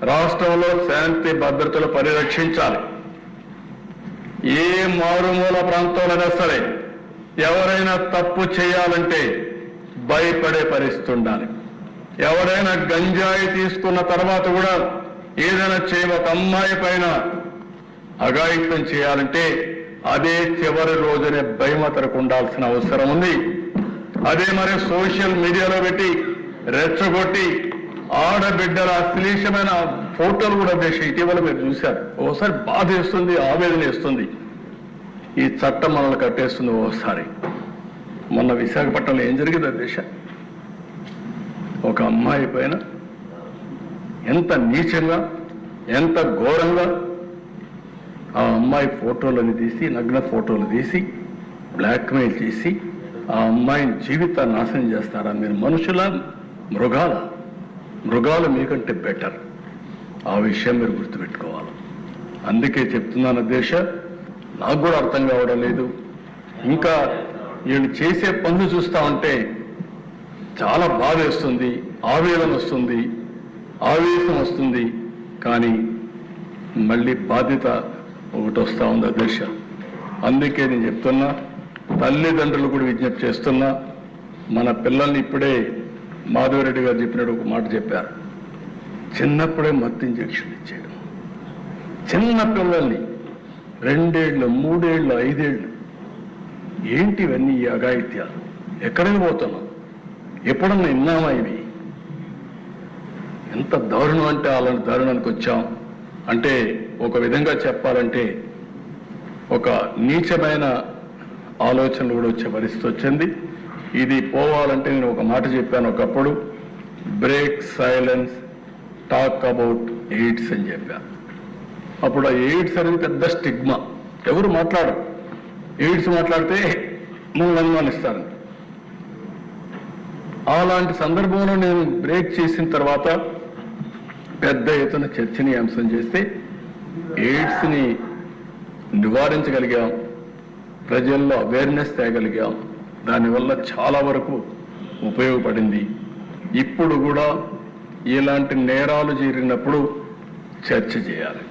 రాష్ట్రంలో శాంతి భద్రతలు పరిరక్షించాలి. ఏ మారుమూల ప్రాంతంలోనే సరే ఎవరైనా తప్పు చేయాలంటే భయపడే పరిస్థితి ఉండాలి. ఎవరైనా గంజాయి తీసుకున్న తర్వాత కూడా ఏదైనా ఒక అమ్మాయి పైన అఘాయిత్యం చేయాలంటే అదే చివరి రోజునే భయమతరకు ఉండాల్సిన అవసరం ఉంది. అదే మరి సోషల్ మీడియాలో పెట్టి రెచ్చగొట్టి ఆడబిడ్డల అశ్లీలమైన ఫోటోలు కూడా వేసి ఇటీవల మీరు చూశారు. ఓసారి బాధ వేస్తుంది, ఆవేదన వేస్తుంది. ఈ చట్టం మనల్ని కట్టేస్తుంది. ఓసారి మొన్న విశాఖపట్నంలో ఏం జరిగింది దేశ ఒక అమ్మాయి పైన ఎంత నీచంగా ఎంత ఘోరంగా ఆ అమ్మాయి ఫోటోలను తీసి నగ్న ఫోటోలు తీసి బ్లాక్మెయిల్ చేసి ఆ అమ్మాయిని జీవితాన్ని నాశనం చేస్తారా? మీరు మనుషుల మృగాలు మీకంటే బెటర్. ఆ విషయం మీరు గుర్తుపెట్టుకోవాలి. అందుకే చెప్తున్నాను దేశ నాకు కూడా అర్థం కావడం లేదు. ఇంకా వీళ్ళు చేసే పనులు చూస్తా ఉంటే చాలా బాధ వేస్తుంది, ఆవేదన వస్తుంది, ఆవేశం వస్తుంది. కానీ మళ్ళీ బాధ్యత ఒకటి వస్తూ ఉంది అధ్యక్ష. అందుకే నేను చెప్తున్నా, తల్లిదండ్రులు కూడా విజ్ఞప్తి చేస్తున్నా, మన పిల్లల్ని ఇప్పుడే మాధవరెడ్డి గారు చెప్పినట్టు ఒక మాట చెప్పారు. చిన్నప్పుడే మత్తు ఇంజెక్షన్ ఇచ్చేయడం, చిన్న పిల్లల్ని 2 ఏళ్ళు 3 ఏళ్ళు 5 ఏళ్ళు ఏంటివన్నీ ఈ అఘాయిత్యాలు? ఎక్కడికి పోతున్నాం? ఎప్పుడన్నా విన్నామా ఇవి? ఎంత దారుణం అంటే అలాంటి దారుణానికి వచ్చాం. అంటే ఒక విధంగా చెప్పాలంటే ఒక నీచమైన ఆలోచనలు కూడా వచ్చే పరిస్థితి వచ్చింది. ఇది పోవాలంటే నేను ఒక మాట చెప్పాను ఒకప్పుడు, break silence, talk about AIDS అని చెప్పాను. అప్పుడు ఆ ఎయిడ్స్ అనేది పెద్ద స్టిగ్మా, ఎవరు మాట్లాడరు. ఎయిడ్స్ మాట్లాడితే మనల్ని అనుమానిస్తారు. అలాంటి సందర్భంలో నేను బ్రేక్ చేసిన తర్వాత పెద్ద ఎత్తున చర్చనీయాంశం చేస్తే ఎయిడ్స్ని నివారించగలిగాం, ప్రజల్లో అవేర్నెస్ తేగలిగాం. దానివల్ల చాలా వరకు ఉపయోగపడింది. ఇప్పుడు కూడా ఇలాంటి నేరాలు జరిగినప్పుడు చర్చ చేయాలి.